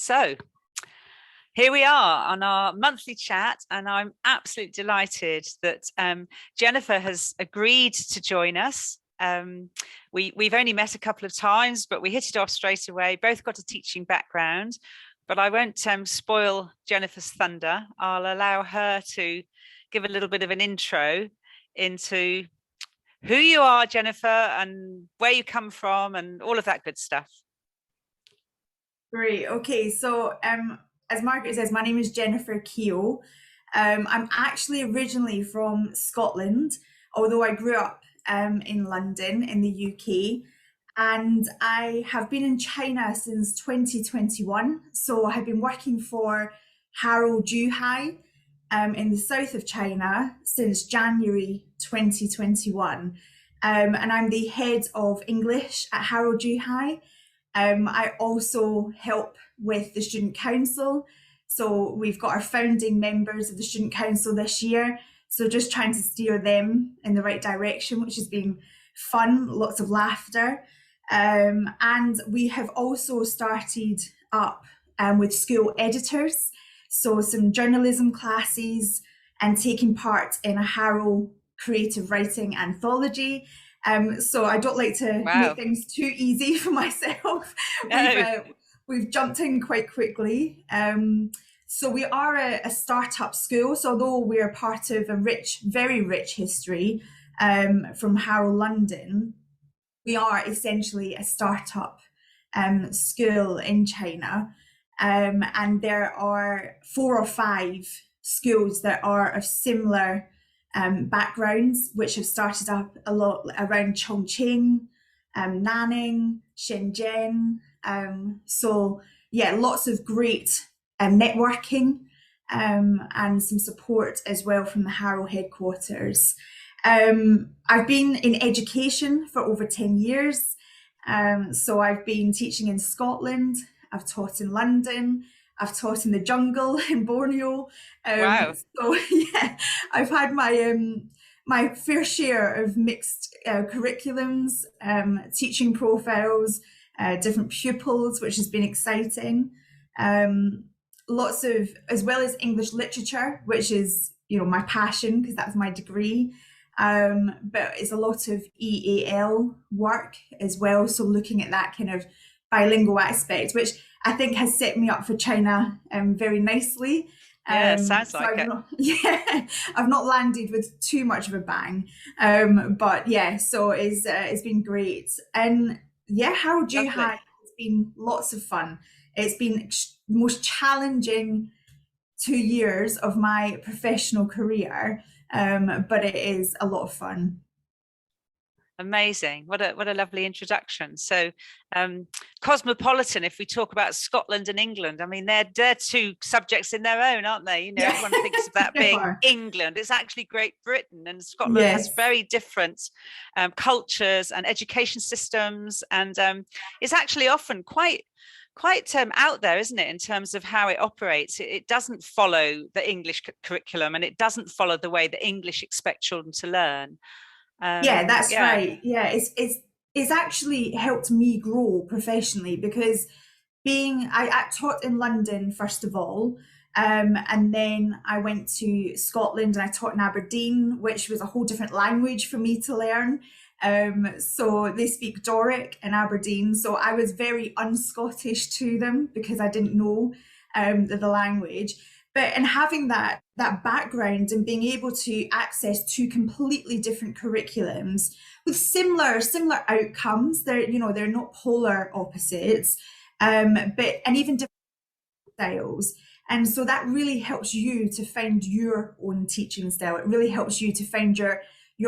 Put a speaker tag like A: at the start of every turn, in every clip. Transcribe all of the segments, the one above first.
A: So here we are on our monthly chat, and I'm absolutely delighted that Jennifer has agreed to join us. We've only met a couple of times, but we hit it off straight away. Both got a teaching background, but I won't spoil Jennifer's thunder. I'll allow her to give a little bit of an intro into who you are, Jennifer, and where you come from and all of that good stuff.
B: Great. Okay. So, as Margaret says, my name is Jennifer Keogh. I'm actually originally from Scotland, although I grew up in London in the UK, and I have been in China since 2021. So I have been working for Harrow Zhuhai in the south of China since January 2021. And I'm the head of English at Harrow Zhuhai. I also help with the Student Council. So we've got our founding members of the Student Council this year. So just trying to steer them in the right direction, which has been fun, lots of laughter. And we have also started up with school editors. So some journalism classes and taking part in a Harrow creative writing anthology. So I don't like to make things too easy for myself.
A: No.
B: We've jumped in quite quickly. So we are a startup school. So although we're part of a rich, very rich history from Harrow London, we are essentially a startup school in China. And there are 4 or 5 schools that are of similar backgrounds, which have started up a lot around Chongqing, Nanning, Shenzhen. So yeah, lots of great networking and some support as well from the Harrow headquarters. I've been in education for over 10 years. So I've been teaching in Scotland, I've taught in London, I've taught in the jungle in Borneo. So yeah, I've had my fair share of mixed curriculums, teaching profiles, different pupils, which has been exciting. Lots of, as well as English literature, which is, my passion because that's my degree. But it's a lot of EAL work as well. So looking at that kind of bilingual aspect, which I think has set me up for China very nicely.
A: Yeah, sounds like
B: it. I've not landed with too much of a bang, but yeah, so it's been great. And yeah, Harrow Zhuhai has been lots of fun. It's been the most challenging 2 years of my professional career, but it is a lot of fun.
A: Amazing. What a lovely introduction. So cosmopolitan, if we talk about Scotland and England, I mean, they're 2 subjects in their own, aren't they? Everyone thinks of that being England. It's actually Great Britain, and Scotland has very different cultures and education systems, and it's actually often quite out there, isn't it, in terms of how it operates. It doesn't follow the English curriculum, and it doesn't follow the way the English expect children to learn.
B: Yeah, that's right. Yeah, it's actually helped me grow professionally because I taught in London first of all, and then I went to Scotland and I taught in Aberdeen, which was a whole different language for me to learn. So they speak Doric in Aberdeen, so I was very un-Scottish to them because I didn't know the language. But in having that background and being able to access 2 completely different curriculums with similar outcomes, they're not polar opposites, but and even different styles. And so that really helps you to find your own teaching style. It really helps you to find your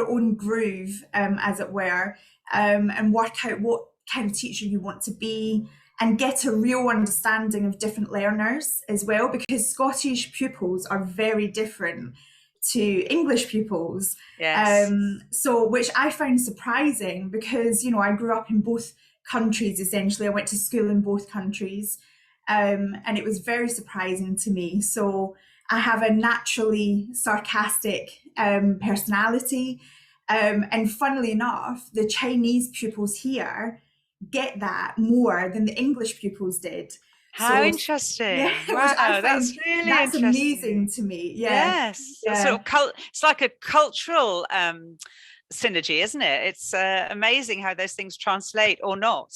B: own groove, as it were, and work out what kind of teacher you want to be, and get a real understanding of different learners as well, because Scottish pupils are very different to English pupils.
A: Yes.
B: So which I find surprising because, I grew up in both countries, essentially. I went to school in both countries, and it was very surprising to me. So I have a naturally sarcastic personality. And funnily enough, the Chinese pupils here get that more than the English pupils did.
A: How
B: Yeah,
A: interesting.
B: which I
A: Wow,
B: find
A: that's really
B: that's amazing
A: interesting.
B: to me. Yeah,
A: Yes, a sort
B: yeah.
A: of it's like a cultural synergy, isn't it? It's amazing how those things translate or not.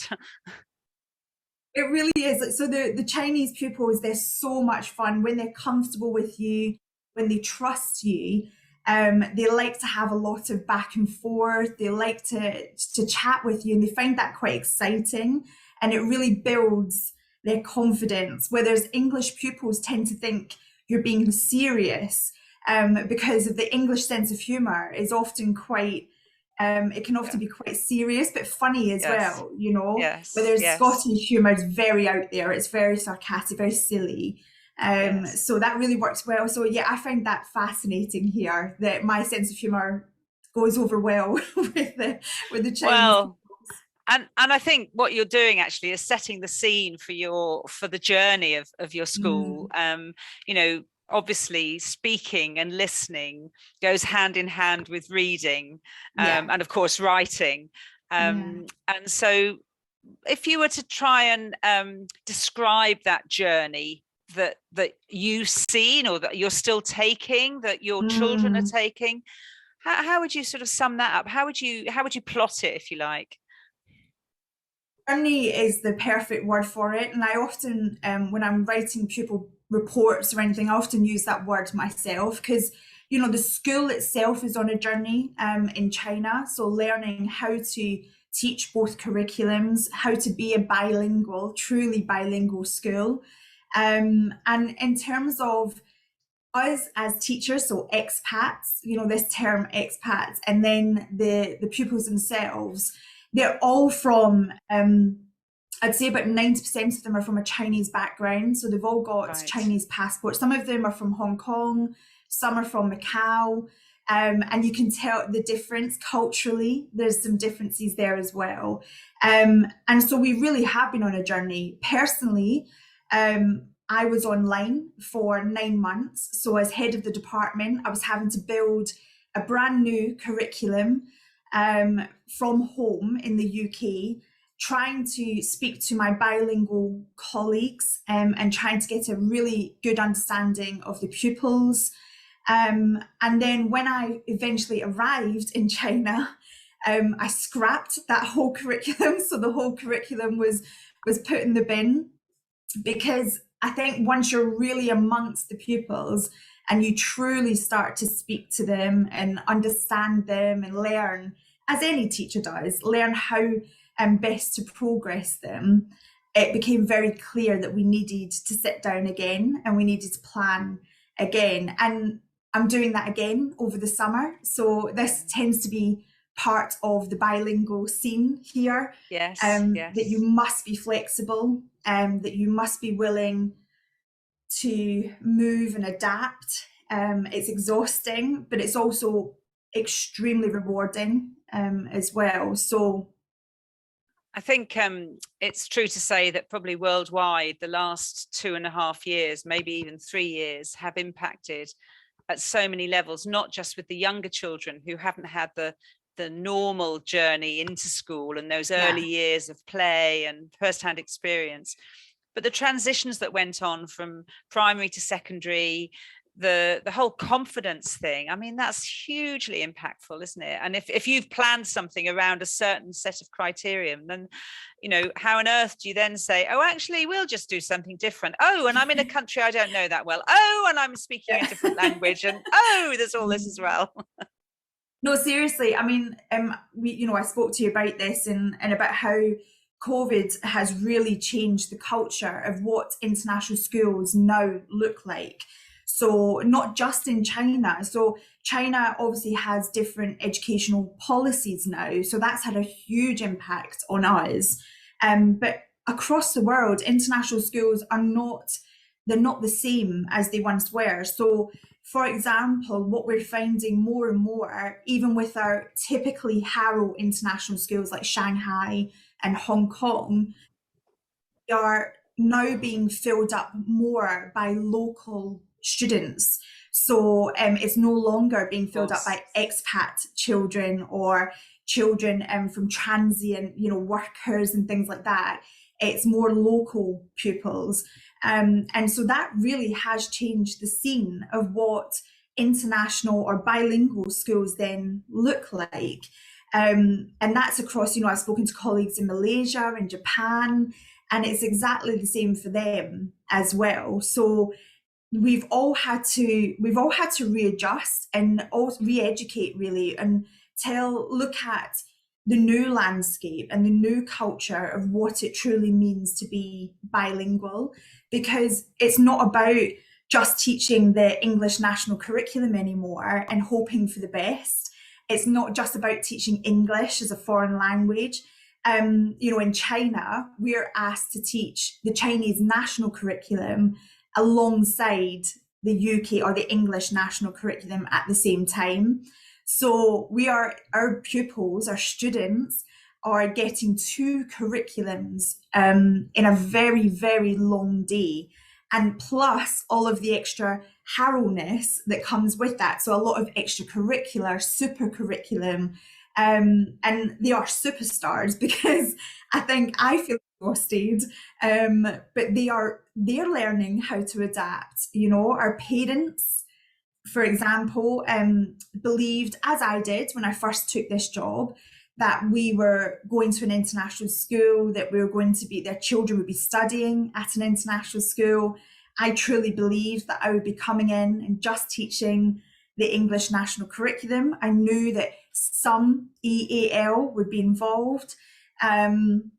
B: It really is. Like, so the Chinese pupils, they're so much fun when they're comfortable with you, when they trust you. They like to have a lot of back and forth. They like to chat with you, and they find that quite exciting. And it really builds their confidence. Whereas English pupils tend to think you're being serious, because of the English sense of humor is often quite. It can
A: Yeah.
B: often be quite serious, but funny as
A: Yes.
B: well. You know,
A: Yes.
B: whereas
A: Yes.
B: Scottish humour is very out there, it's very sarcastic, very silly.
A: Yes.
B: So that really works well. So yeah, I find that fascinating here, that my sense of humour goes over well with the Chinese
A: Well,
B: people.
A: and I think what you're doing actually is setting the scene for the journey of your school.
B: Mm,
A: You know, obviously speaking and listening goes hand in hand with reading,
B: yeah,
A: and of course writing.
B: yeah.
A: And so if you were to try and describe that journey that you've seen or that you're still taking, that your children are
B: Mm.
A: taking, how would you sort of sum that up? How would you plot it, if you like?
B: Journey is the perfect word for it. And I often, when I'm writing pupil reports or anything, I often use that word myself because, you know, the school itself is on a journey in China. So learning how to teach both curriculums, how to be a bilingual, truly bilingual school. And in terms of us as teachers, so expats, you know, this term expats, and then the pupils themselves, they're all from I'd say about 90% of them are from a Chinese background. So they've all got
A: Right.
B: Chinese passports. Some of them are from Hong Kong, some are from Macau. And you can tell the difference culturally. There's some differences there as well. And so we really have been on a journey. Personally, I was online for 9 months. So as head of the department, I was having to build a brand new curriculum from home in the UK, trying to speak to my bilingual colleagues and trying to get a really good understanding of the pupils. And then when I eventually arrived in China, I scrapped that whole curriculum. So the whole curriculum was put in the bin because I think once you're really amongst the pupils and you truly start to speak to them and understand them and learn, as any teacher does, learn how best to progress them, it became very clear that we needed to sit down again and we needed to plan again. And I'm doing that again over the summer. So this tends to be part of the bilingual scene here,
A: Yes.
B: that you
A: Yes.
B: must be flexible, that you must be willing to move and adapt. It's exhausting, but it's also extremely rewarding as well. So,
A: I think it's true to say that probably worldwide, the last 2.5 years, maybe even 3 years, have impacted at so many levels, not just with the younger children who haven't had the normal journey into school and those
B: yeah,
A: early years of play and first-hand experience, but the transitions that went on from primary to secondary, the whole confidence thing. I mean, that's hugely impactful, isn't it? And if you've planned something around a certain set of criterion, then how on earth do you then say, oh, actually we'll just do something different? Oh, and I'm in a country I don't know that well. Oh, and I'm speaking a
B: yeah.
A: different language, and oh, there's all this as well.
B: No, seriously. I mean, I spoke to you about this and about how COVID has really changed the culture of what international schools now look like. So not just in China. So China obviously has different educational policies now. So that's had a huge impact on us. But across the world, international schools they're not the same as they once were. So for example, what we're finding more and more, even with our typically Harrow international schools like Shanghai and Hong Kong, they are now being filled up more by local students. So it's no longer being
A: Of
B: filled up
A: course.
B: by expat children or children from transient, workers and things like that. it's more local pupils. And so that really has changed the scene of what international or bilingual schools then look like. And that's across, I've spoken to colleagues in Malaysia and Japan, and it's exactly the same for them as well. So we've all had to readjust and also re-educate, really, and look at the new landscape and the new culture of what it truly means to be bilingual, because it's not about just teaching the English national curriculum anymore and hoping for the best. It's not just about teaching English as a foreign language. In China, we're asked to teach the Chinese national curriculum alongside the UK or the English national curriculum at the same time. So our pupils, our students, are getting two curriculums in a very, very long day, and plus all of the extra harrowness that comes with that. So a lot of extracurricular, super curriculum, and they are superstars, because I think I feel exhausted, but they're learning how to adapt. Our parents, for example, believed, as I did when I first took this job, that we were going to an international school, that we were going to be, their children would be studying at an international school. I truly believed that I would be coming in and just teaching the English national curriculum. I knew that some EAL would be involved. And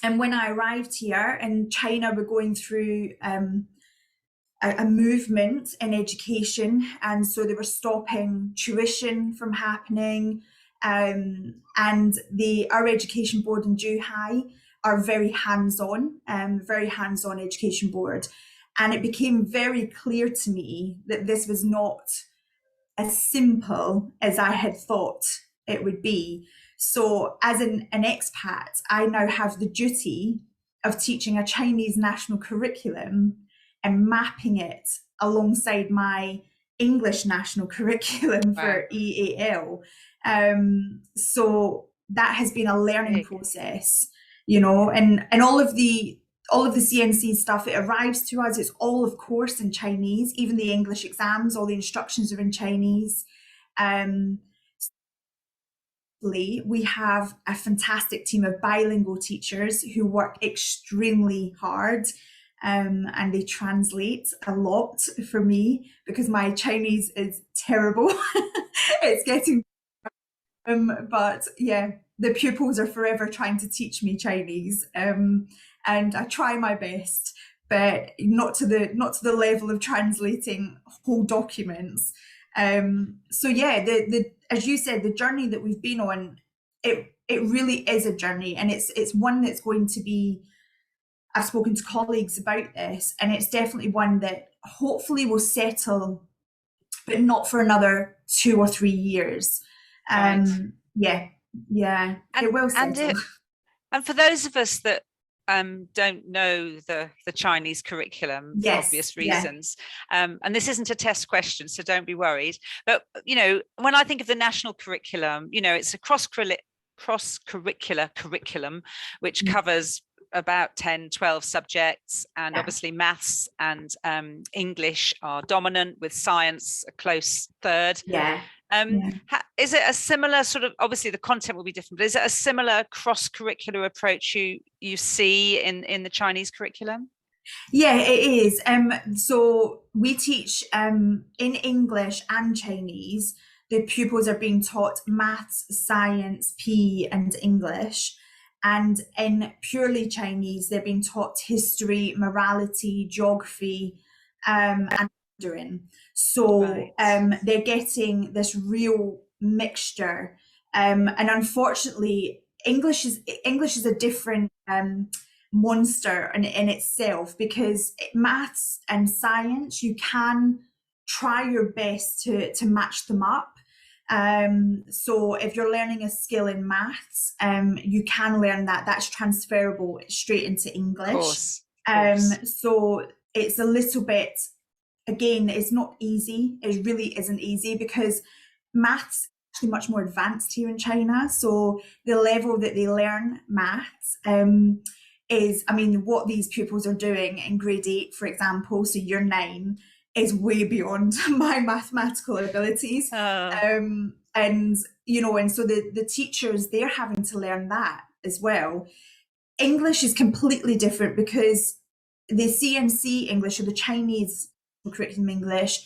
B: when I arrived here in China, we're going through a movement in education, and so they were stopping tuition from happening. And our education board in Zhuhai are very hands-on education board. And it became very clear to me that this was not as simple as I had thought it would be. So as an expat, I now have the duty of teaching a Chinese national curriculum and mapping it alongside my English national curriculum for EAL. So that has been a learning process, and all of the CNC stuff, it arrives to us, it's all, of course, in Chinese. Even the English exams, all the instructions are in Chinese. We have a fantastic team of bilingual teachers who work extremely hard, and they translate a lot for me, because my Chinese is terrible. It's getting but yeah, the pupils are forever trying to teach me Chinese, and I try my best, but not to the level of translating whole documents. So yeah, the as you said, the journey that we've been on, it really is a journey, and it's one that's going to be, I've spoken to colleagues about this, and it's definitely one that hopefully will settle, but not for another 2 or 3 years.
A: Right.
B: Yeah, it will settle.
A: And for those of us that don't know the Chinese curriculum, for obvious reasons, and this isn't a test question, so don't be worried, but when I think of the national curriculum, it's a cross-curricular curriculum which covers about 10, 12 subjects, and obviously maths and English are dominant, with science a close third. Is it a similar sort of, obviously the content will be different, but is it a similar cross-curricular approach you see in the Chinese curriculum?
B: Yeah, it is. So we teach in English and Chinese. The pupils are being taught maths, science, PE, and English. And in purely Chinese, they're being taught history, morality, geography, and Mandarin. So they're getting this real mixture. And unfortunately, English is a different monster in itself, because maths and science, you can try your best to match them up. So if you're learning a skill in maths, you can learn that's transferable straight into English.
A: Of course.
B: So it's a little bit, again, it's not easy. It really isn't easy, because maths is actually much more advanced here in China. So the level that they learn maths, is, I mean, what these pupils are doing in grade 8, for example, so year 9, is way beyond my mathematical abilities.
A: Oh,
B: And, you know, and so the teachers, they're having to learn that as well. English is completely different because the CNC English, or the Chinese curriculum English,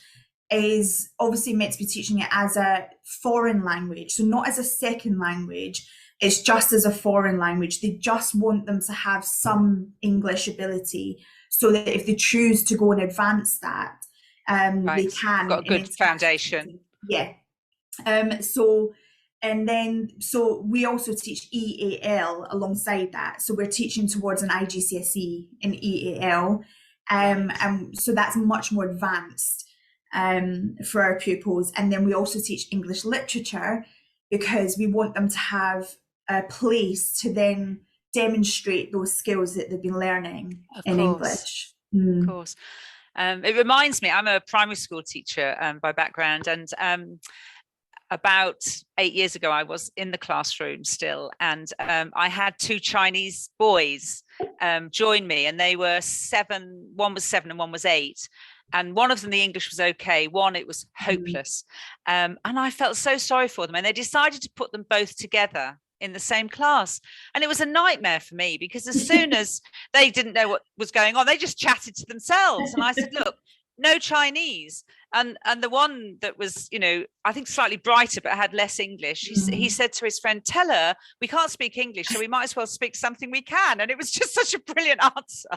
B: is obviously meant to be teaching it as a foreign language, so not as a second language. It's just as a foreign language. They just want them to have some English ability, so that if they choose to go and advance that,
A: right.
B: they can.
A: Got a good foundation.
B: Yeah. So, and then, so we also teach EAL alongside that. So we're teaching towards an IGCSE in EAL. And so that's much more advanced for our pupils. And then we also teach English literature, because we want them to have a place to then demonstrate those skills that they've been learning in English.
A: Of course. It reminds me, I'm a primary school teacher by background, and about 8 years ago, I was in the classroom still, and I had 2 Chinese boys join me, and they were 7. One was 7 and one was 8. And one of them, the English was okay. One, it was hopeless. And I felt so sorry for them. And they decided to put them both together in the same class. And it was a nightmare for me, because as soon as they didn't know what was going on, they just chatted to themselves. And I said, look, no Chinese. And the one that was, you know, I think slightly brighter but had less English, he said to his friend, tell her we can't speak English, so we might as well speak something we can. And it was just such a brilliant answer.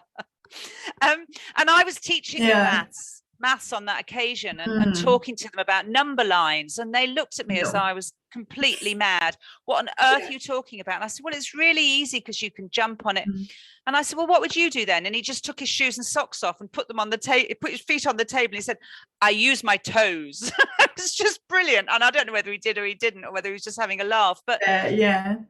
A: And I was teaching them maths on that occasion, and talking to them about number lines, and they looked at me as though I was completely mad. What on earth are you talking about? And I said, well, it's really easy because you can jump on it. And I said, well, what would you do then? And he just took his shoes and socks off and put them on the table, put his feet on the table, and he said, I use my toes. It's just brilliant. And I don't know whether he did or he didn't, or whether he was just having a laugh, but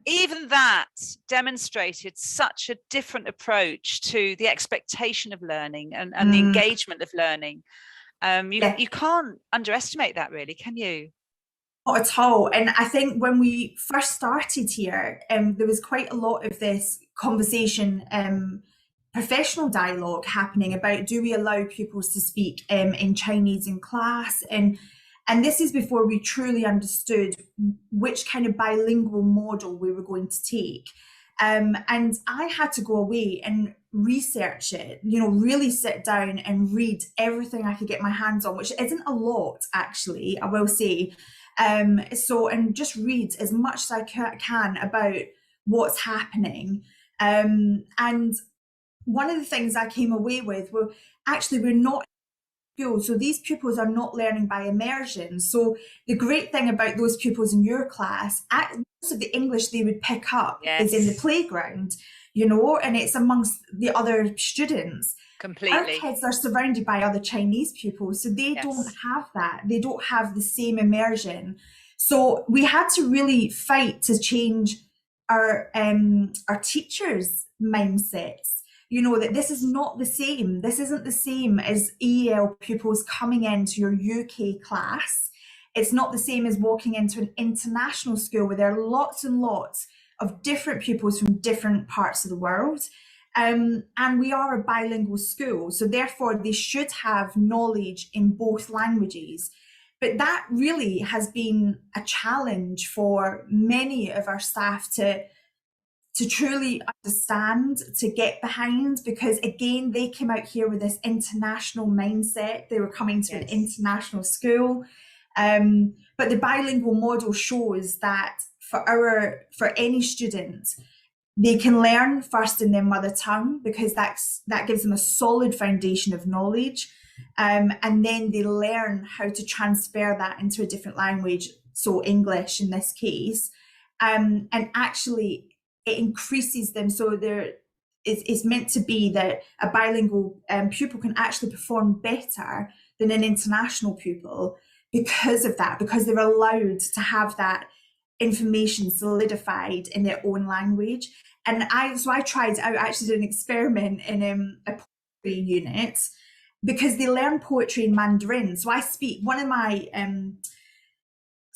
A: even that demonstrated such a different approach to the expectation of learning and the engagement of learning. You can't underestimate that, really, can you?
B: Not at all. And I think when we first started here, there was quite a lot of this conversation, professional dialogue happening about, do we allow pupils to speak in Chinese in class? And this is before we truly understood which kind of bilingual model we were going to take. And I had to go away and research it, you know, really sit down and read everything I could get my hands on, which isn't a lot, actually, I will say. And just read as much as I can about what's happening. And one of the things I came away with were, actually, we're not school, so these pupils are not learning by immersion. So the great thing about those pupils in your class, most of the English they would pick up is in the playground, you know, and it's amongst the other students.
A: Completely.
B: Our kids are surrounded by other Chinese pupils, so they don't have that. They don't have the same immersion. So we had to really fight to change our teachers' mindsets. You know, that this is not the same. This isn't the same as EL pupils coming into your UK class. It's not the same as walking into an international school where there are lots and lots of different pupils from different parts of the world. And we are a bilingual school, so therefore they should have knowledge in both languages. But that really has been a challenge for many of our staff to truly understand, to get behind, because again, they came out here with this international mindset. They were coming to an international school. But the bilingual model shows that for any student, they can learn first in their mother tongue, because that gives them a solid foundation of knowledge. And then they learn how to transfer that into a different language, so English in this case. And actually, it increases them. So it's meant to be that a bilingual pupil can actually perform better than an international pupil because of that, because they're allowed to have that information solidified in their own language. And I actually did an experiment in a poetry unit, because they learn poetry in Mandarin. So I speak, one of my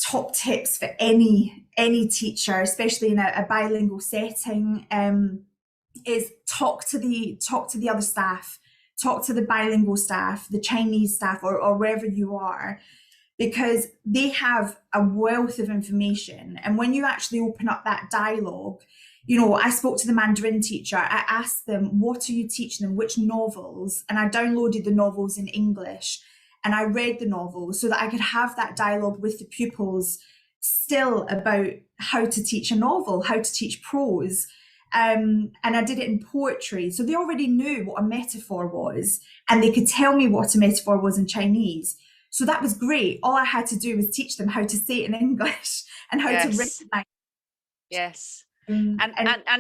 B: top tips for any teacher, especially in a bilingual setting, is talk to the other staff, talk to the bilingual staff, the Chinese staff, or wherever you are, because they have a wealth of information. And when you actually open up that dialogue, I spoke to the Mandarin teacher. I asked them, what are you teaching them? Which novels? And I downloaded the novels in English and I read the novels so that I could have that dialogue with the pupils still about how to teach a novel, how to teach prose. And I did it in poetry. So they already knew what a metaphor was, and they could tell me what a metaphor was in Chinese. So that was great. All I had to do was teach them how to say it in English and how to recognize.
A: Yes. And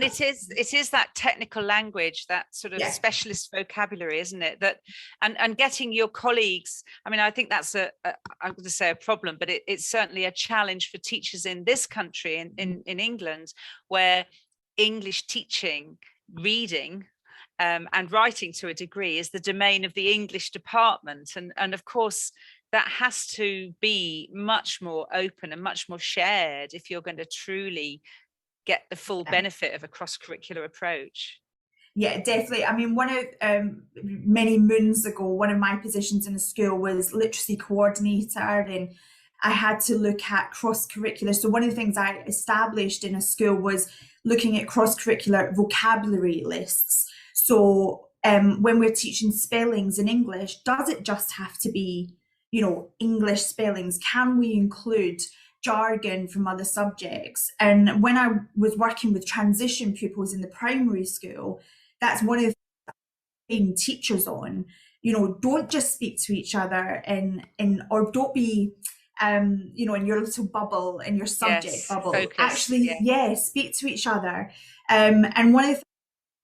A: it is that technical language, that sort of specialist vocabulary, isn't it? That and getting your colleagues. I mean, I think that's I'm going to say a problem, but it's certainly a challenge for teachers in this country, in England, where English teaching, reading, and writing to a degree is the domain of the English department, and of course that has to be much more open and much more shared if you're going to truly get the full benefit of a cross-curricular approach.
B: Yeah, definitely. I mean, one of many moons ago, one of my positions in the school was literacy coordinator, and I had to look at cross-curricular. So one of the things I established in a school was looking at cross-curricular vocabulary lists. So when we're teaching spellings in English, does it just have to be, English spellings? Can we include jargon from other subjects? And when I was working with transition pupils in the primary school, that's one of the things teachers on, don't just speak to each other or don't be in your little bubble, in your subject bubble.
A: Focus,
B: actually speak to each other. And one of the things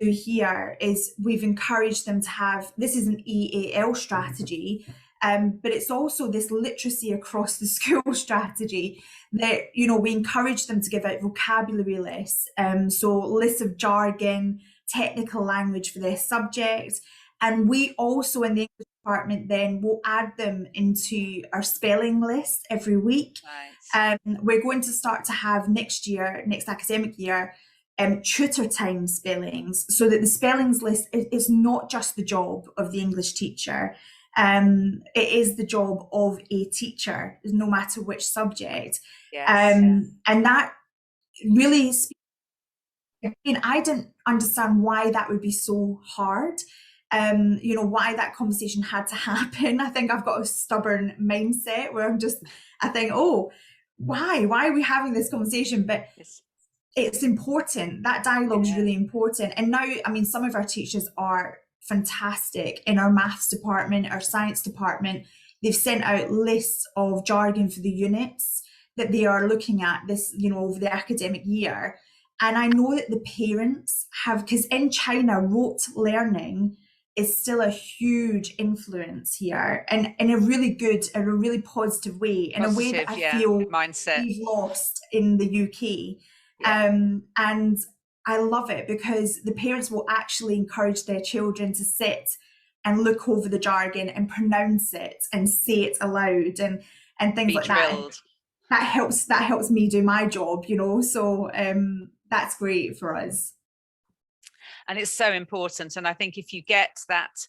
B: we do here is we've encouraged them to have, this is an EAL strategy, but it's also this literacy across the school strategy that, we encourage them to give out vocabulary lists. So lists of jargon, technical language for their subject. And we also in the English department then will add them into our spelling list every week.
A: Right.
B: We're going to start to have next academic year, tutor time spellings, so that the spellings list is not just the job of the English teacher. It is the job of a teacher, no matter which subject. And that really, I didn't understand why that would be so hard. Why that conversation had to happen. I think I've got a stubborn mindset where I think, why are we having this conversation? But it's important. That dialogue is really important. And now, I mean, some of our teachers are fantastic in our maths department, our science department. They've sent out lists of jargon for the units that they are looking at this, over the academic year. And I know that the parents have, because in China, rote learning is still a huge influence here, and in a really good, in a really positive way, in a way that I feel
A: mindset
B: we've lost in the UK. And I love it because the parents will actually encourage their children to sit and look over the jargon and pronounce it and say it aloud and things like that. That helps me do my job, so that's great for us.
A: And it's so important. And I think if you get that,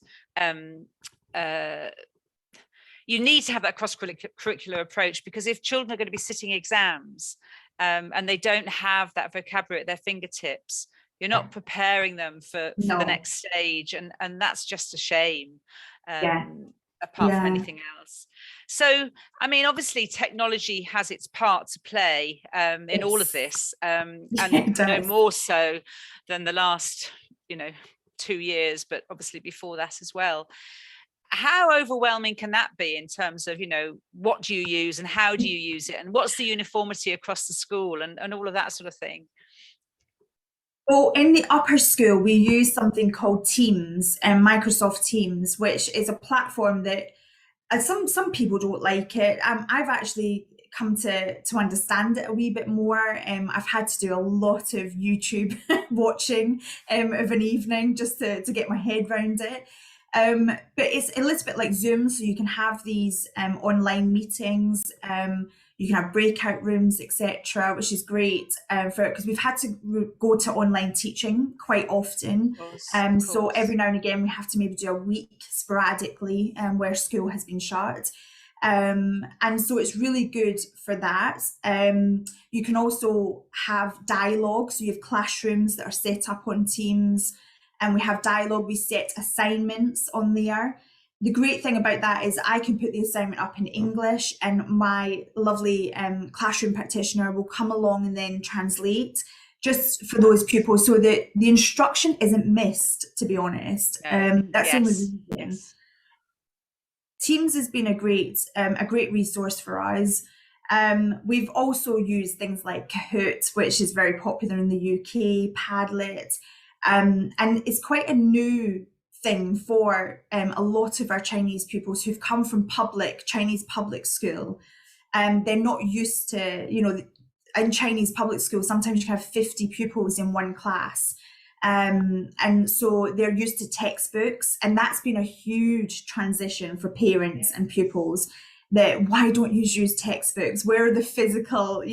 A: you need to have that cross-curricular approach, because if children are going to be sitting exams and they don't have that vocabulary at their fingertips, you're not preparing them for the next stage. And that's just a shame, apart from anything else. So, I mean, obviously technology has its part to play in all of this, and more so than the last 2 years, but obviously before that as well. How overwhelming can that be in terms of, what do you use and how do you use it, and what's the uniformity across the school and all of that sort of thing?
B: Well, in the upper school, we use something called Teams and Microsoft Teams, which is a platform that some people don't like it. I've actually come to understand it a wee bit more. I've had to do a lot of YouTube watching of an evening just to get my head around it. But it's a little bit like Zoom, so you can have these online meetings. You can have breakout rooms, etc., which is great for because we've had to go to online teaching quite often.
A: Of
B: So
A: course.
B: every now and again, we have to maybe do a week sporadically where school has been shut. And so it's really good for that. You can also have dialogue. So you have classrooms that are set up on Teams, and we have dialogue. We set assignments on there. The great thing about that is I can put the assignment up in English, and my lovely classroom practitioner will come along and then translate just for those pupils so that the instruction isn't missed, to be honest.
A: No.
B: That's the only
A: Yes.
B: reason.
A: Yes.
B: Teams has been a great resource for us. We've also used things like Kahoot, which is very popular in the UK, Padlet, and it's quite a new thing for a lot of our Chinese pupils who've come from Chinese public school. They're not used to, in Chinese public school, sometimes you can have 50 pupils in one class. And so they're used to textbooks, and that's been a huge transition for parents and pupils. That why don't you use textbooks? Where are the physical,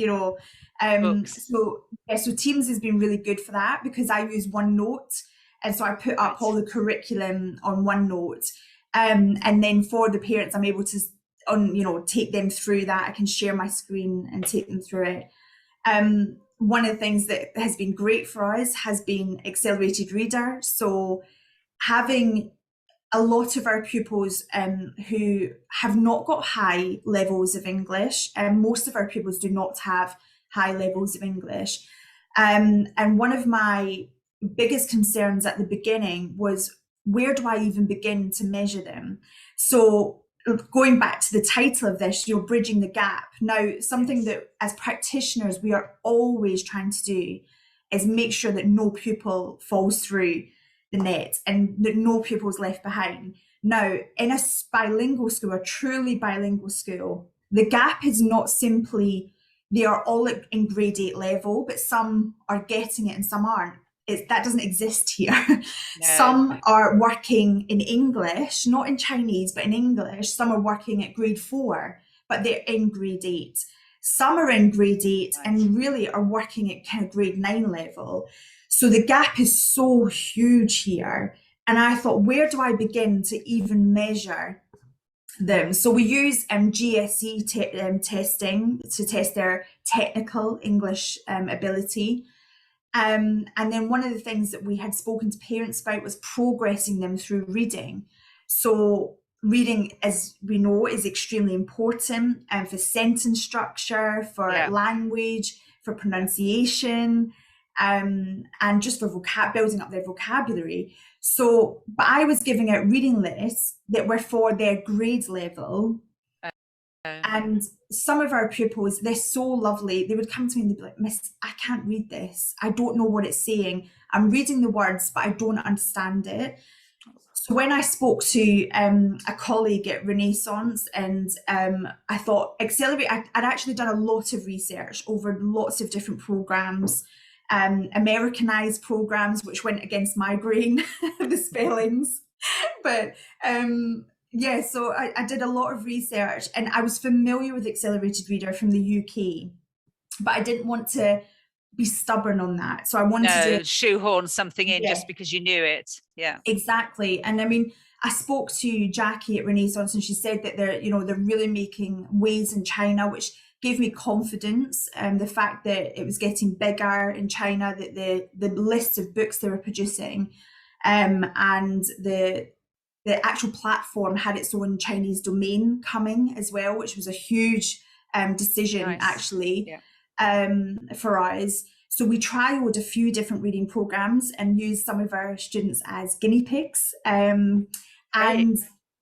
A: Books.
B: So Teams has been really good for that because I use OneNote, and so I put up all the curriculum on OneNote, and then for the parents, I'm able to take them through that. I can share my screen and take them through it. One of the things that has been great for us has been accelerated reader. So having a lot of our pupils who have not got high levels of English, and most of our pupils do not have high levels of English. And one of my biggest concerns at the beginning was, where do I even begin to measure them? So going back to the title of this, you're bridging the gap. Now, something that as practitioners we are always trying to do is make sure that no pupil falls through the net and that no pupil is left behind. Now, in a bilingual school, a truly bilingual school, the gap is not simply they are all in grade 8 level, but some are getting it and some aren't. That doesn't exist here. No. Some are working in English, not in Chinese, but in English. Some are working at grade 4, but they're in grade 8. Some are in grade 8 and really are working at kind of grade 9 level. So the gap is so huge here. And I thought, where do I begin to even measure them? So we use GSE testing to test their technical English ability. And then one of the things that we had spoken to parents about was progressing them through reading. So reading, as we know, is extremely important for sentence structure, for language, for pronunciation, and just for building up their vocabulary. So, but I was giving out reading lists that were for their grade level. And some of our pupils, they're so lovely. They would come to me and they'd be like, "Miss, I can't read this. I don't know what it's saying. I'm reading the words, but I don't understand it." So when I spoke to a colleague at Renaissance, and I thought, Accelerate, I'd actually done a lot of research over lots of different programs, Americanized programs, which went against my grain, the spellings. But yeah, so I did a lot of research, and I was familiar with Accelerated Reader from the UK, but I didn't want to be stubborn on that. So I wanted to
A: shoehorn something in just because you knew it. Yeah,
B: exactly. And I mean, I spoke to Jackie at Renaissance, and she said that they're really making waves in China, which gave me confidence. The fact that it was getting bigger in China, that the list of books they were producing, and the actual platform had its own Chinese domain coming as well, which was a huge decision actually for us. So we trialed a few different reading programs and used some of our students as guinea pigs. And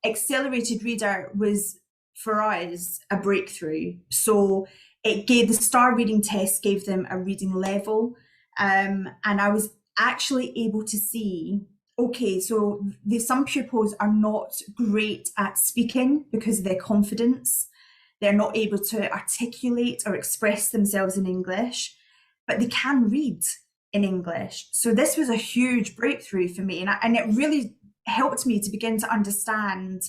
B: Accelerated Reader was, for us, a breakthrough. So it gave the STAR reading test, gave them a reading level. And I was actually able to see, okay, so some pupils are not great at speaking because of their confidence. They're not able to articulate or express themselves in English, but they can read in English. So this was a huge breakthrough for me. And it really helped me to begin to understand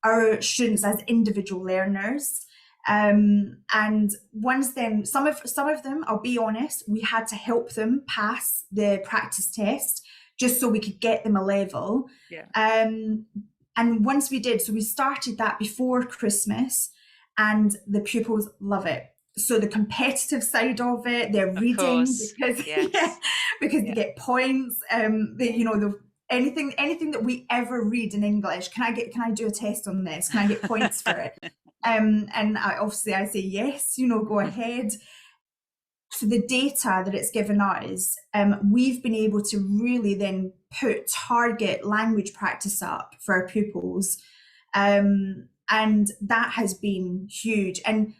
B: our students as individual learners. And once then, some of them, I'll be honest, we had to help them pass the practice test just so we could get them a level.
A: Yeah.
B: And once we did, so we started that before Christmas, and the pupils love it. So the competitive side of it, they're reading because they get points. Anything that we ever read in English, can I do a test on this? Can I get points for it? And I say yes, go ahead. So the data that it's given us, we've been able to really then target language practice up for our pupils. And that has been huge. And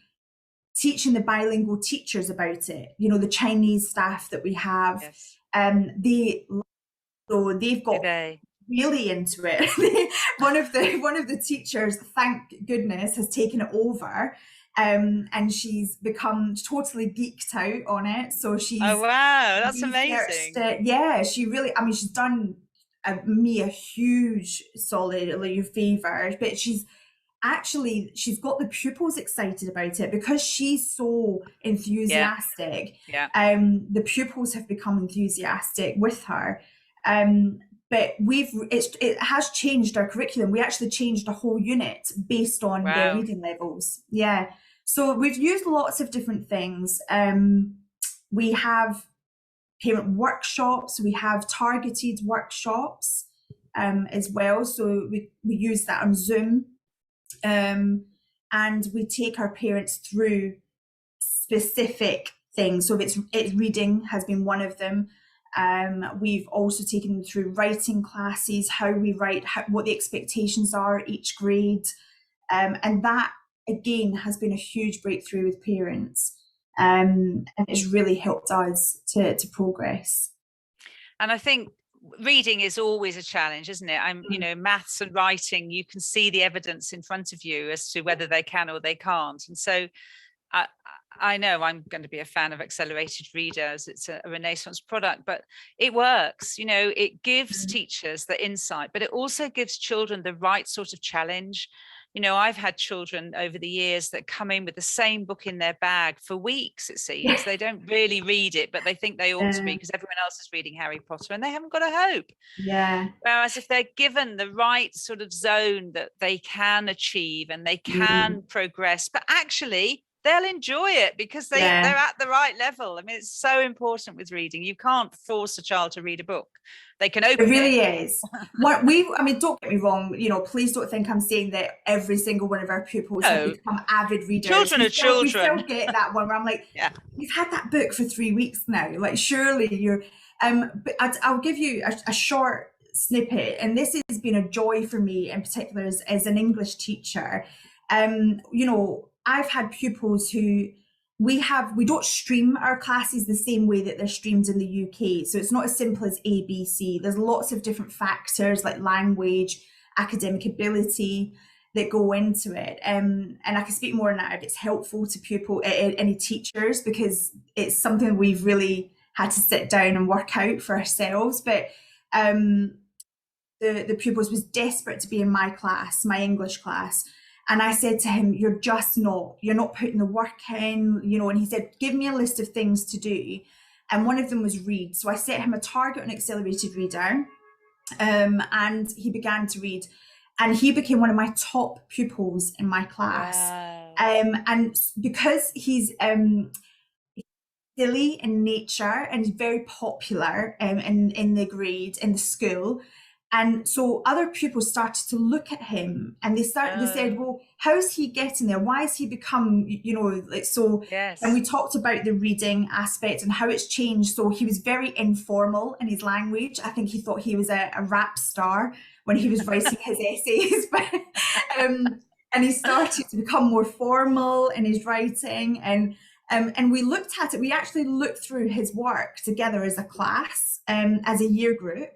B: teaching the bilingual teachers about it, the Chinese staff that we have, they've got really into it. one of the teachers, thank goodness, has taken it over, and she's become totally geeked out on it. So she's
A: that's amazing.
B: She really, she's done me a huge solid favor, but she's got the pupils excited about it because she's so enthusiastic. The pupils have become enthusiastic with her. But it has changed our curriculum. We actually changed a whole unit based on their reading levels. Yeah. So we've used lots of different things. We have parent workshops, we have targeted workshops as well. So we use that on Zoom. And we take our parents through specific things. So it's reading has been one of them. We've also taken them through writing classes, how we write, what the expectations are at each grade. And that, again, has been a huge breakthrough with parents. And it's really helped us to progress.
A: And I think reading is always a challenge, isn't it? Maths and writing, you can see the evidence in front of you as to whether they can or they can't. And so I know I'm going to be a fan of accelerated readers. It's a Renaissance product, but it works. It gives teachers the insight, but it also gives children the right sort of challenge. I've had children over the years that come in with the same book in their bag for weeks, it seems. They don't really read it, but they think they ought to be because everyone else is reading Harry Potter and they haven't got a hope. Whereas if they're given the right sort of zone that they can achieve and they can progress, but actually they'll enjoy it because they're at the right level. It's so important with reading. You can't force a child to read a book. They can open it.
B: It really is. Don't get me wrong, please don't think I'm saying that every single one of our pupils have become avid readers.
A: Children are children.
B: We still get that one where I'm like, you've had that book for 3 weeks now. Like, surely you're... But I'll give you a short snippet, and this has been a joy for me in particular as an English teacher. I've had pupils who we don't stream our classes the same way that they're streamed in the UK. So it's not as simple as ABC. There's lots of different factors like language, academic ability that go into it. And I can speak more on that if it's helpful to any teachers, because it's something we've really had to sit down and work out for ourselves. But the pupils was desperate to be in my class, my English class. And I said to him, you're not putting the work in, and he said, give me a list of things to do. And one of them was read. So I set him a target on accelerated reader, and he began to read. And he became one of my top pupils in my class. And because he's silly in nature and he's very popular in the grade, in the school, and so other pupils started to look at him and they said, well, how's he getting there? Why has he become, so? Yes. And we talked about the reading aspect and how it's changed. So he was very informal in his language. I think he thought he was a rap star when he was writing his essays. But, and he started to become more formal in his writing. And we looked at it. We actually looked through his work together as a class, as a year group.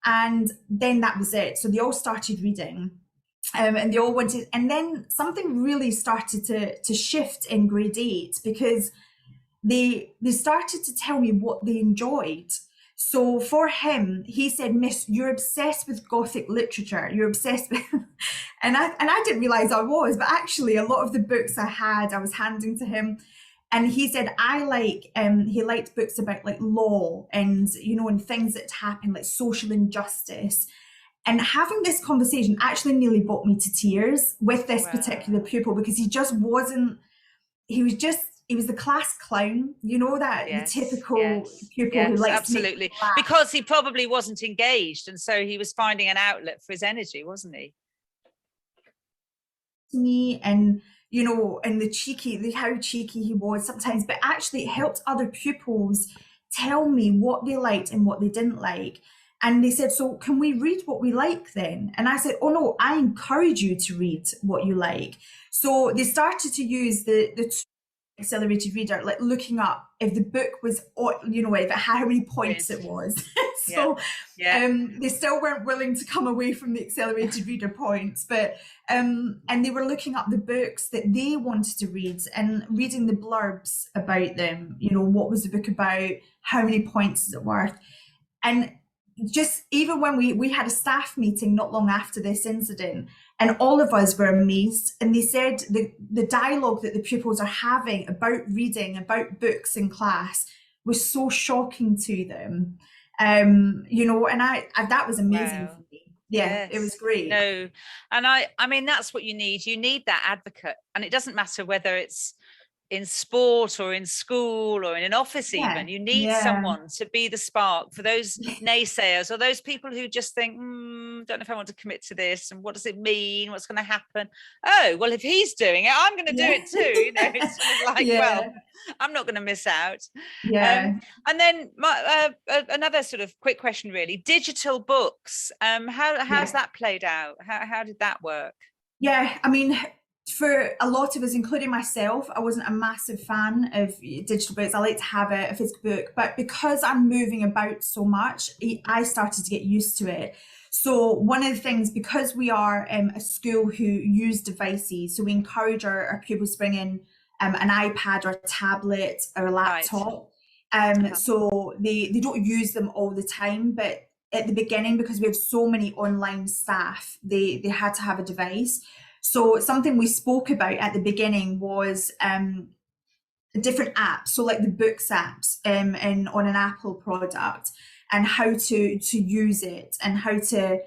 B: And then that was it. So they all started reading, and they all wanted, and then something really started to shift in grade 8, because they started to tell me what they enjoyed. So for him, he said, Miss, you're obsessed with Gothic literature. You're obsessed with, and I didn't realize I was, but actually a lot of the books I was handing to him. And he said, he liked books about like law and, and things that happen, like social injustice. And having this conversation actually nearly brought me to tears with this particular pupil, because he just wasn't, he was the class clown, the typical pupil who likes
A: absolutely,
B: to laugh.
A: because he probably wasn't engaged, and so he was finding an outlet for his energy, wasn't he?
B: Me, and and how cheeky he was sometimes, but actually it helped other pupils tell me what they liked and what they didn't like. And they said, so can we read what we like then? And I said, oh no, I encourage you to read what you like. So they started to use the accelerated reader, like looking up if the book was, if it had how many points it was. So they still weren't willing to come away from the accelerated reader points, but and they were looking up the books that they wanted to read and reading the blurbs about them. What was the book about? How many points is it worth? And just even when we had a staff meeting not long after this incident, and all of us were amazed, and they said the dialogue that the pupils are having about reading, about books in class, was so shocking to them. And I that was amazing for me. Yeah, it was great.
A: No, and I mean, that's what you need. You need that advocate, and it doesn't matter whether it's in sport or in school or in an office, even. You need someone to be the spark for those naysayers or those people who just think, don't know if I want to commit to this, and what does it mean, what's going to happen? Oh, well, if he's doing it, I'm going to do it too. It's sort of like, well, I'm not going to miss out. And then another sort of quick question, really, digital books. How's that played out? How did that work?
B: Yeah, I mean, for a lot of us, including myself, I wasn't a massive fan of digital books. I like to have a physical book, but because I'm moving about so much, I started to get used to it. So one of the things, because we are a school who use devices, so we encourage our pupils to bring in an iPad or a tablet or a laptop. So they don't use them all the time, but at the beginning, because we have so many online staff, they had to have a device. So something we spoke about at the beginning was different apps, so like the books apps on an Apple product, and how to use it and how to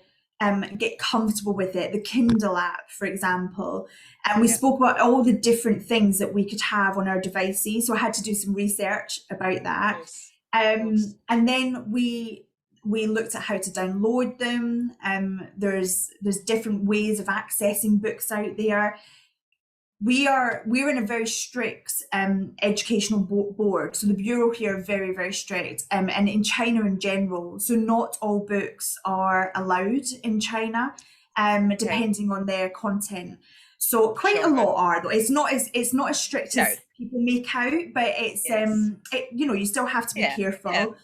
B: get comfortable with it. The Kindle app, for example. And we spoke about all the different things that we could have on our devices. So I had to do some research about that. And then we looked at how to download them. There's different ways of accessing books out there. We're in a very strict educational board. So the bureau here are very, very strict, and in China in general. So not all books are allowed in China, depending on their content. So quite a lot are, though. It's not as strict as people make out, but it's you still have to be careful.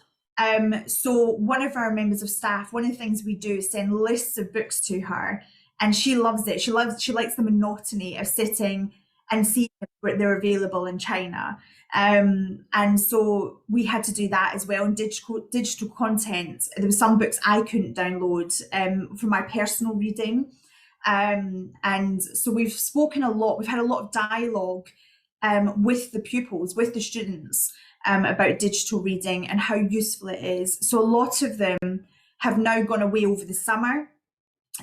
B: So one of our members of staff, one of the things we do is send lists of books to her, and she loves it. She likes the monotony of sitting and seeing if they're available in China. And so we had to do that as well. In digital content, there were some books I couldn't download for my personal reading. And so we've spoken a lot. We've had a lot of dialogue with the pupils, with the students, about digital reading and how useful it is. So a lot of them have now gone away over the summer,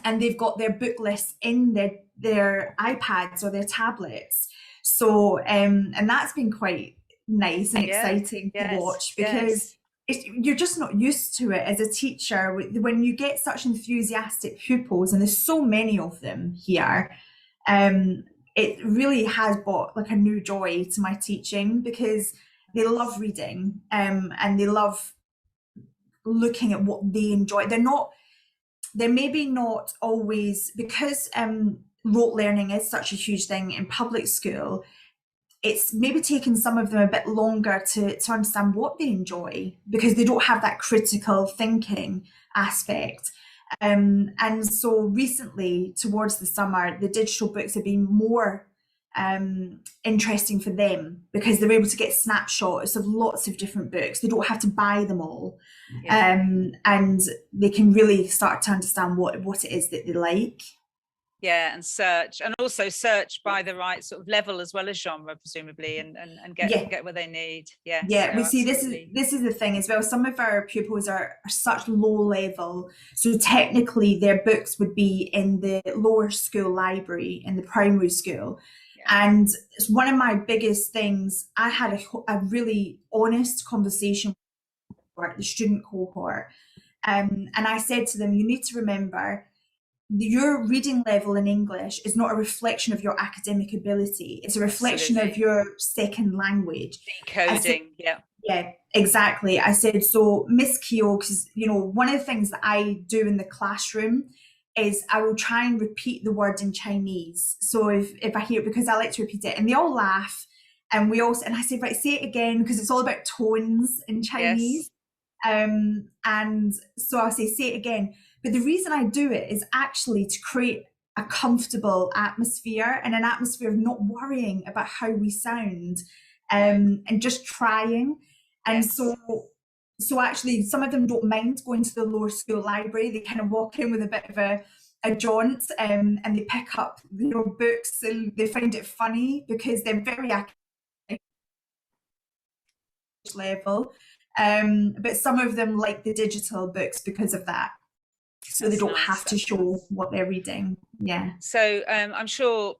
B: and they've got their book lists in their iPads or their tablets. So and that's been quite nice and exciting to watch, because you're just not used to it as a teacher when you get such enthusiastic pupils, and there's so many of them here. It really has brought like a new joy to my teaching, because they love reading, and they love looking at what they enjoy. They're maybe not always, because rote learning is such a huge thing in public school, it's maybe taken some of them a bit longer to understand what they enjoy, because they don't have that critical thinking aspect. And so recently, towards the summer, the digital books have been more interesting for them, because they're able to get snapshots of lots of different books. They don't have to buy them all. And they can really start to understand what it is that they like.
A: Yeah, and also search by the right sort of level as well as genre, presumably, and get what they need. Yes,
B: yeah, we see
A: absolutely.
B: this is the thing as well. Some of our pupils are such low level, so technically their books would be in the lower school library in the primary school. And it's one of my biggest things. I had a really honest conversation with the student cohort, and I said to them, you need to remember, your reading level in English is not a reflection of your academic ability. It's a reflection of your second language.
A: Decoding,
B: yeah, exactly. I said, so Miss Keogh, because one of the things that I do in the classroom is I will try and repeat the word in Chinese. So if I hear it, because I like to repeat it, and they all laugh, and I say, right, say it again, because it's all about tones in Chinese. And so I'll say it again. But the reason I do it is actually to create a comfortable atmosphere, and an atmosphere of not worrying about how we sound, and just trying. And so actually some of them don't mind going to the lower school library. They kind of walk in with a bit of a jaunt, and they pick up books, and they find it funny because they're very academic level. But some of them like the digital books because of that. So they don't have to show what they're reading. Yeah.
A: So I'm sure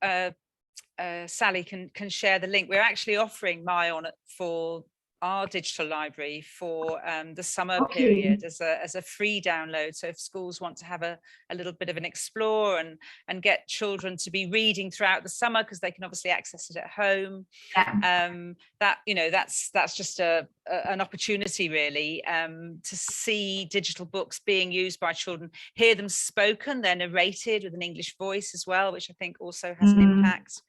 A: Sally can share the link. We're actually offering Myon for our digital library for the summer period as a free download. So if schools want to have a little bit of an explore and get children to be reading throughout the summer, because they can obviously access it at home, that's just an opportunity really, to see digital books being used by children, hear them spoken, they're narrated with an English voice as well, which I think also has an impact,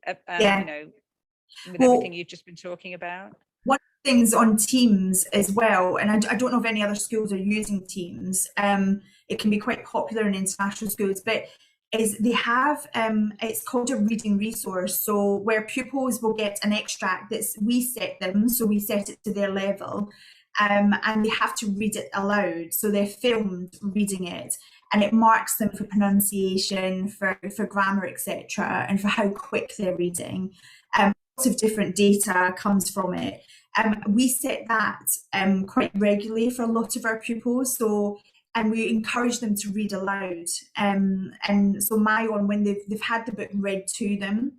A: with everything you've just been talking about.
B: One of the things on Teams as well, and I don't know if any other schools are using Teams, it can be quite popular in international schools, but is they have, it's called a reading resource, so where pupils will get an extract we set them, so we set it to their level, and they have to read it aloud, so they're filmed reading it, and it marks them for pronunciation, for grammar, etc., and for how quick they're reading. Lots of different data comes from it. We set that quite regularly for a lot of our pupils, and we encourage them to read aloud. And so Myon, when they've had the book read to them,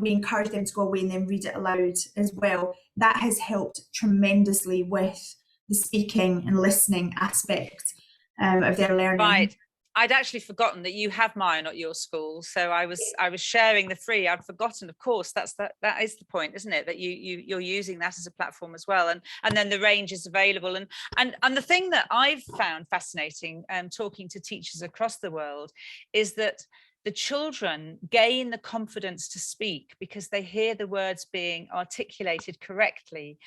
B: we encourage them to go away and then read it aloud as well. That has helped tremendously with the speaking and listening aspect of their learning.
A: Right. I'd actually forgotten that you have Myon at your school, so I was sharing the free. I'd forgotten, of course. That is the point, isn't it? That you're using that as a platform as well, and then the range is available. And the thing that I've found fascinating, talking to teachers across the world, is that the children gain the confidence to speak because they hear the words being articulated correctly.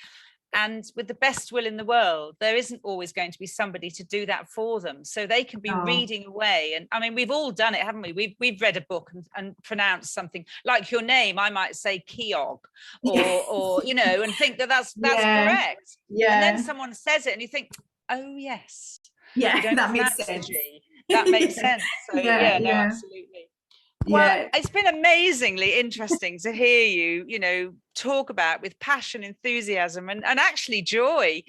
A: And with the best will in the world, there isn't always going to be somebody to do that for them. So they can be reading away. And I mean, we've all done it, haven't we? We've read a book and pronounced something like your name. I might say Keogh, or and think that's correct. Yeah. And then someone says it and you think, oh yes.
B: Yeah, that makes sense.
A: That makes sense. So absolutely. Well, it's been amazingly interesting to hear you, talk about with passion, enthusiasm, and actually joy,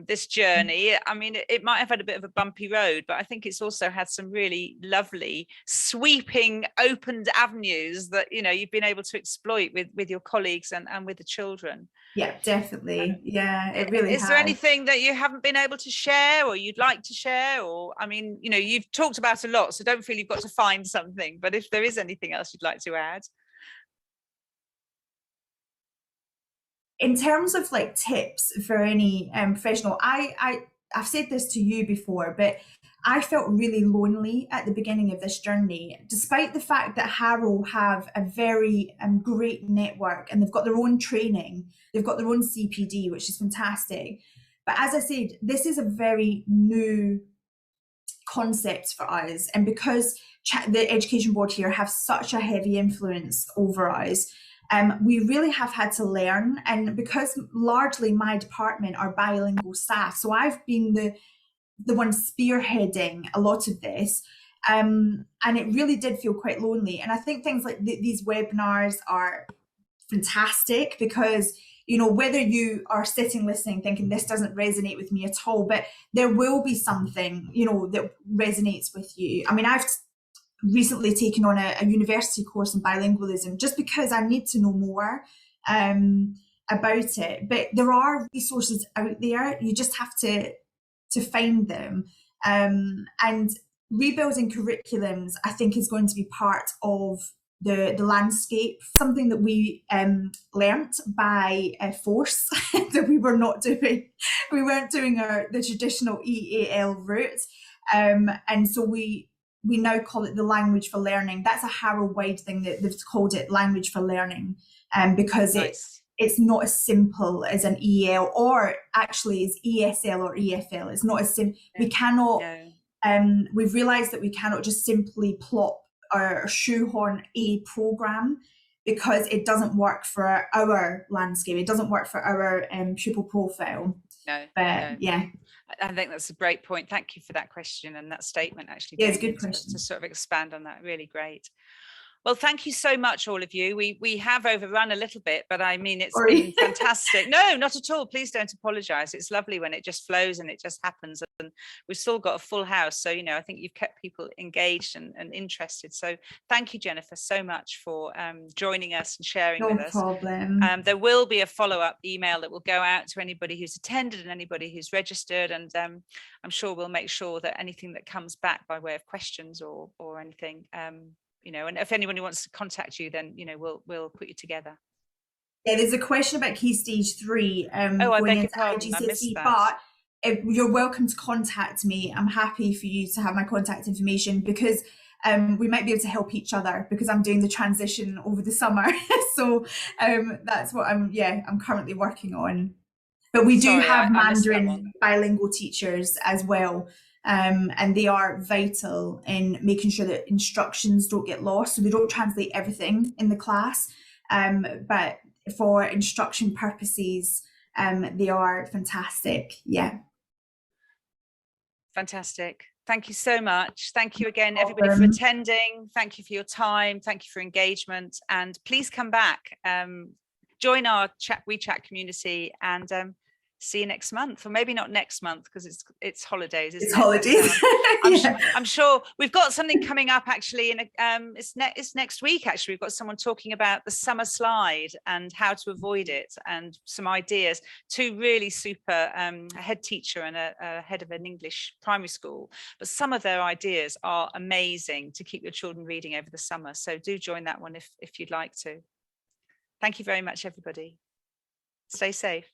A: this journey. I mean, it might have had a bit of a bumpy road, but I think it's also had some really lovely, sweeping, opened avenues that, you've been able to exploit with your colleagues and with the children.
B: Yeah, definitely. It really
A: is there anything that you haven't been able to share or you'd like to share? Or, I mean, you've talked about a lot, so don't feel you've got to find something. But if there is anything else you'd like to add.
B: In terms of like tips for any professional, I've said this to you before, but I felt really lonely at the beginning of this journey, despite the fact that Harrow have a very great network and they've got their own training, they've got their own CPD, which is fantastic. But as I said, this is a very new concepts for us, and because the education board here have such a heavy influence over us, we really have had to learn. And because largely my department are bilingual staff, so I've been the one spearheading a lot of this, and it really did feel quite lonely. And I think things like these webinars are fantastic, because whether you are sitting listening thinking this doesn't resonate with me at all, but there will be something that resonates with you. I mean, I've recently taken on a university course in bilingualism just because I need to know more about it. But there are resources out there, you just have to find them. And rebuilding curriculums, I think, is going to be part of the landscape, something that we learnt by force that we were not doing. We weren't doing the traditional EAL route, and so we now call it the language for learning. That's a Harrow-Wide thing, that they've called it language for learning, because it's not as simple as an EL, or actually is ESL or EFL. It's not as simple. We cannot. We've realised that we cannot just simply plop or shoehorn a program, because it doesn't work for our landscape. It doesn't work for our pupil profile. Yeah,
A: I think that's a great point. Thank you for that question and that statement. Actually,
B: yeah, it's a good question
A: to sort of expand on that. Really great. Well, thank you so much, all of you. We have overrun a little bit, but I mean, it's been fantastic. No, not at all. Please don't apologize. It's lovely when it just flows and it just happens. And we've still got a full house. So, I think you've kept people engaged and interested. So thank you, Jennifer, so much for joining us and sharing with us.
B: No problem.
A: There will be a follow-up email that will go out to anybody who's attended and anybody who's registered. And I'm sure we'll make sure that anything that comes back by way of questions or anything, and if anybody wants to contact you, then we'll put you together.
B: Yeah, there's a question about Key Stage 3
A: I beg your pardon, I missed that.
B: But you're welcome to contact me. I'm happy for you to have my contact information, because we might be able to help each other, because I'm doing the transition over the summer. So that's what I'm currently working on. But we do have Mandarin bilingual teachers as well. And they are vital in making sure that instructions don't get lost. So they don't translate everything in the class, but for instruction purposes, they are fantastic. Yeah.
A: Fantastic. Thank you so much. Thank you again, everybody, for attending. Thank you for your time. Thank you for engagement. And please come back, join our WeChat community, and see you next month, or maybe not next month, because it's holidays. It's
B: holidays.
A: I'm sure we've got something coming up actually, and it's next week. Actually, we've got someone talking about the summer slide and how to avoid it, and some ideas. Two really super, a head teacher and a head of an English primary school. But some of their ideas are amazing to keep your children reading over the summer. So do join that one if you'd like to. Thank you very much, everybody. Stay safe.